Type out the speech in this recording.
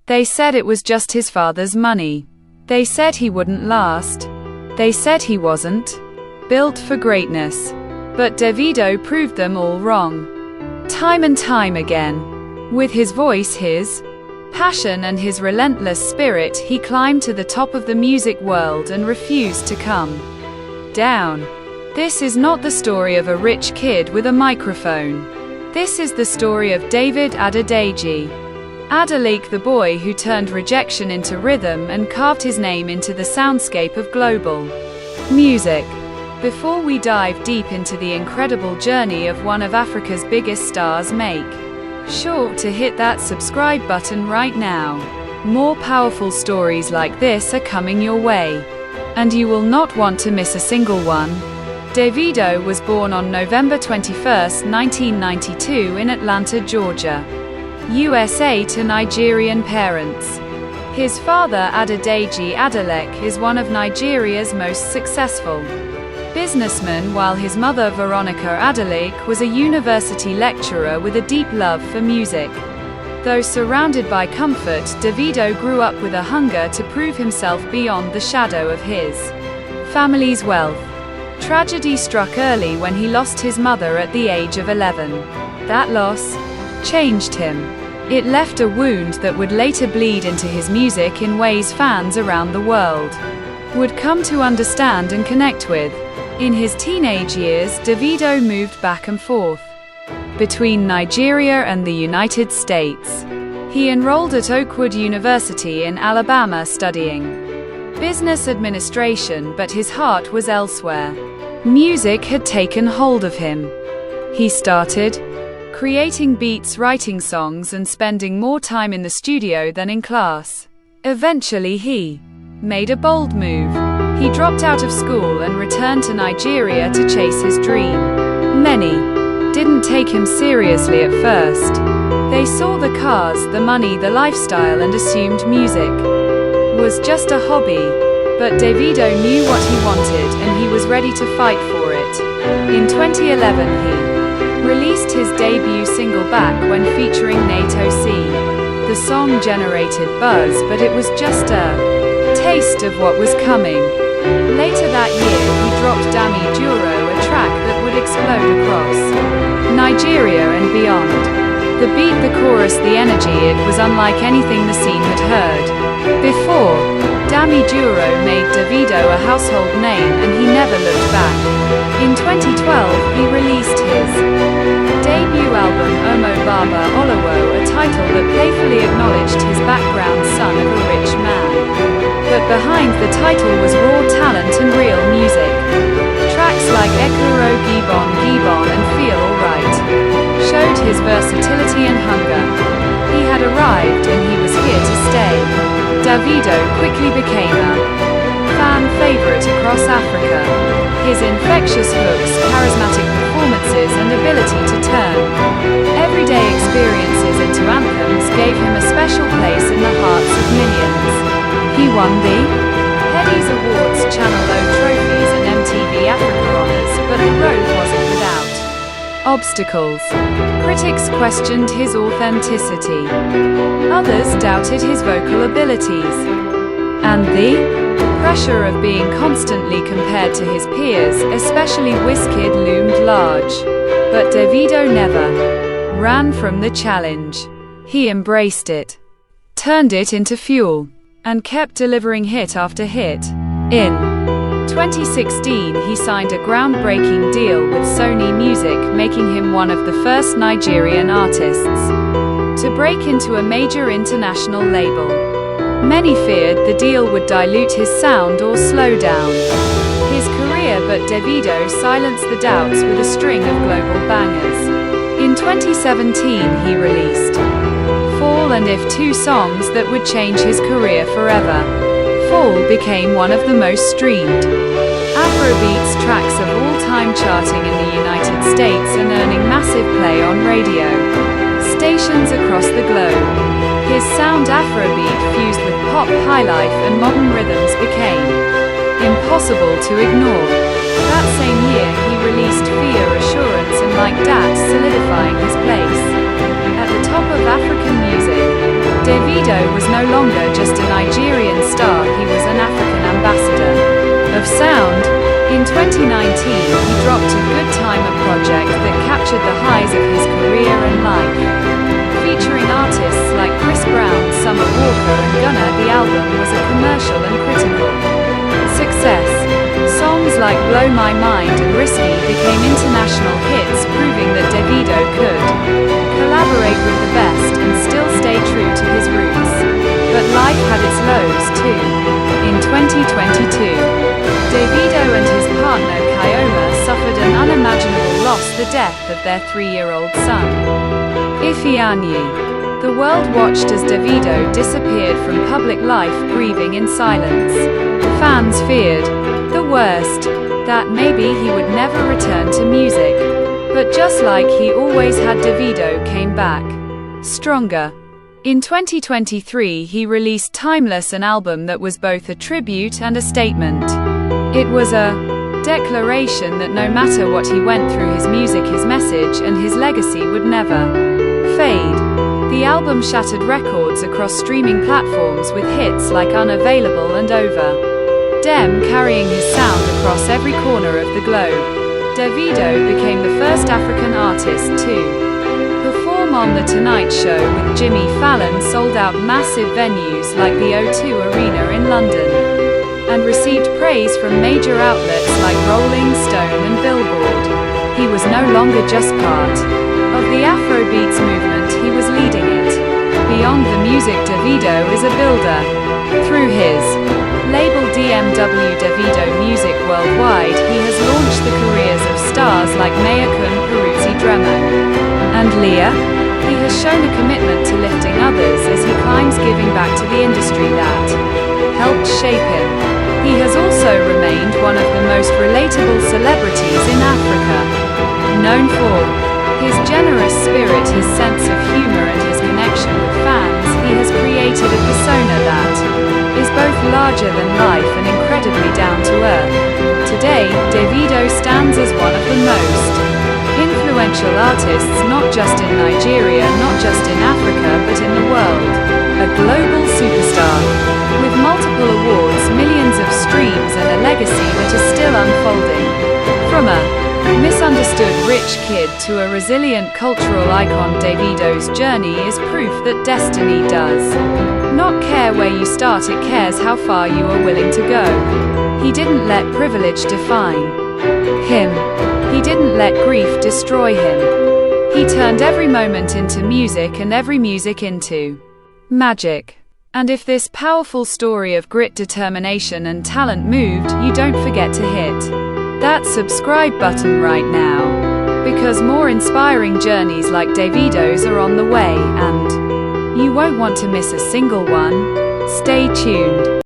They said it was just his father's money. They said he wouldn't last. They said he wasn't built for greatness. But Davido proved them all wrong. Time and time again. With his voice, his passion and his relentless spirit, he climbed to the top of the music world and refused to come down. This is not the story of a rich kid with a microphone. This is the story of David Adedeji. Adeleke, the boy who turned rejection into rhythm and carved his name into the soundscape of global music. Before we dive deep into the incredible journey of one of Africa's biggest stars, make sure to hit that subscribe button right now. More powerful stories like this are coming your way, and you will not want to miss a single one. Davido was born on November 21, 1992 in Atlanta, Georgia, USA to Nigerian parents. His father, Adedeji Adeleke, is one of Nigeria's most successful businessmen, while his mother, Veronica Adeleke, was a university lecturer with a deep love for music. Though surrounded by comfort, Davido grew up with a hunger to prove himself beyond the shadow of his family's wealth. Tragedy struck early when he lost his mother at the age of 11. That loss changed him. It left a wound that would later bleed into his music in ways fans around the world would come to understand and connect with. In his teenage years, Davido moved back and forth between Nigeria and the United States. He enrolled at Oakwood University in Alabama studying business administration, but his heart was elsewhere. Music had taken hold of him. He started creating beats, writing songs, and spending more time in the studio than in class. Eventually, he made a bold move. He dropped out of school and returned to Nigeria to chase his dream. Many didn't take him seriously at first. They saw the cars, the money, the lifestyle, and assumed music was just a hobby. But Davido knew what he wanted, and he was ready to fight for it. In 2011, he released his debut single Back When featuring Nato C. The song generated buzz, but it was just a taste of what was coming. Later that year, he dropped Dami Duro, a track that would explode across Nigeria and beyond. The beat, the chorus, the energy, it was unlike anything the scene had heard before. Dami Duro made Davido a household name, and he never looked back. In 2012, he released his debut album Omo Baba Olowo, a title that playfully acknowledged his background, son of a rich man. But behind the title was raw talent and real music. Tracks like Ekuro, Gibon, Gibon, and Feel Alright showed his versatility and hunger. He had arrived, and he was here to stay. Davido quickly became a fan favorite across Africa. His infectious hooks, charismatic performances, and ability to turn everyday experiences into anthems gave him a special place in the hearts of millions. He won the Headies Awards, Channel O trophies, and MTV Africa honors, but the road wasn't without obstacles. Critics questioned his authenticity. Others doubted his vocal abilities. And the pressure of being constantly compared to his peers, especially Wizkid, loomed large. But Davido never ran from the challenge. He embraced it, turned it into fuel, and kept delivering hit after hit. In 2016, he signed a groundbreaking deal with Sony Music, making him one of the first Nigerian artists to break into a major international label. Many feared the deal would dilute his sound or slow down his career, but Davido silenced the doubts with a string of global bangers. In 2017, he released Fall and If, two songs that would change his career forever. Fall became one of the most streamed Afrobeats tracks of all time, charting in the United States and earning massive play on radio stations across the globe. His sound, Afrobeat fused with pop, highlife, and modern rhythms, became impossible to ignore. That same year, he released Fear Assurance and Like Dat, solidifying his place at the top of African music. Davido was no longer just a Nigerian star, he was an African ambassador of sound. In 2019, he dropped a Good Time, a project that captured the highs of his career and life. Featuring artists like Chris Brown, Summer Walker and Gunna, the album was a commercial and critical success. Songs like Blow My Mind and Risky became international hits, proving that Davido could collaborate with the best and still stay true to his roots. But life had its lows too. In 2022, Davido and his partner Kayoma suffered an unimaginable loss, the death of their 3-year-old son, Ifeanyi. The world watched as Davido disappeared from public life, grieving in silence. Fans feared the worst, that maybe he would never return to music. But just like he always had, Davido came back stronger. In 2023, he released Timeless, an album that was both a tribute and a statement. It was a declaration that no matter what he went through, his music, his message, and his legacy would never fade. The album shattered records across streaming platforms with hits like Unavailable and Over. Dem carrying his sound across every corner of the globe. Davido became the first African artist to perform on The Tonight Show with Jimmy Fallon, sold out massive venues like the O2 Arena in London, and received praise from major outlets like Rolling Stone and Billboard. He was no longer just part of the Afrobeats movement, he was leading it. Beyond the music, Davido is a builder. Through his label DMW Davido Music Worldwide, he has launched the careers of stars like Mayakun, Peruzzi Dremo, and Leah. He has shown a commitment to lifting others as he climbs, giving back to the industry that helped shape him. He has also remained one of the most relatable celebrities in Africa. Known for his generous spirit, his sense of humor and his connection with fans, he has created a persona that is both larger than life and incredibly down to earth. Today, Davido stands as one of the most influential artists, not just in Nigeria, not just in Africa, but in the world. A global superstar with multiple awards, millions of streams, and a legacy that is still unfolding. From a misunderstood rich kid to a resilient cultural icon, Davido's journey is proof that destiny does not care where you start, it cares how far you are willing to go. He didn't let privilege define him. He didn't let grief destroy him. He turned every moment into music and every music into magic. And if this powerful story of grit, determination, and talent moved you, don't forget to hit that subscribe button right now, because more inspiring journeys like Davido's are on the way, and you won't want to miss a single one. Stay tuned.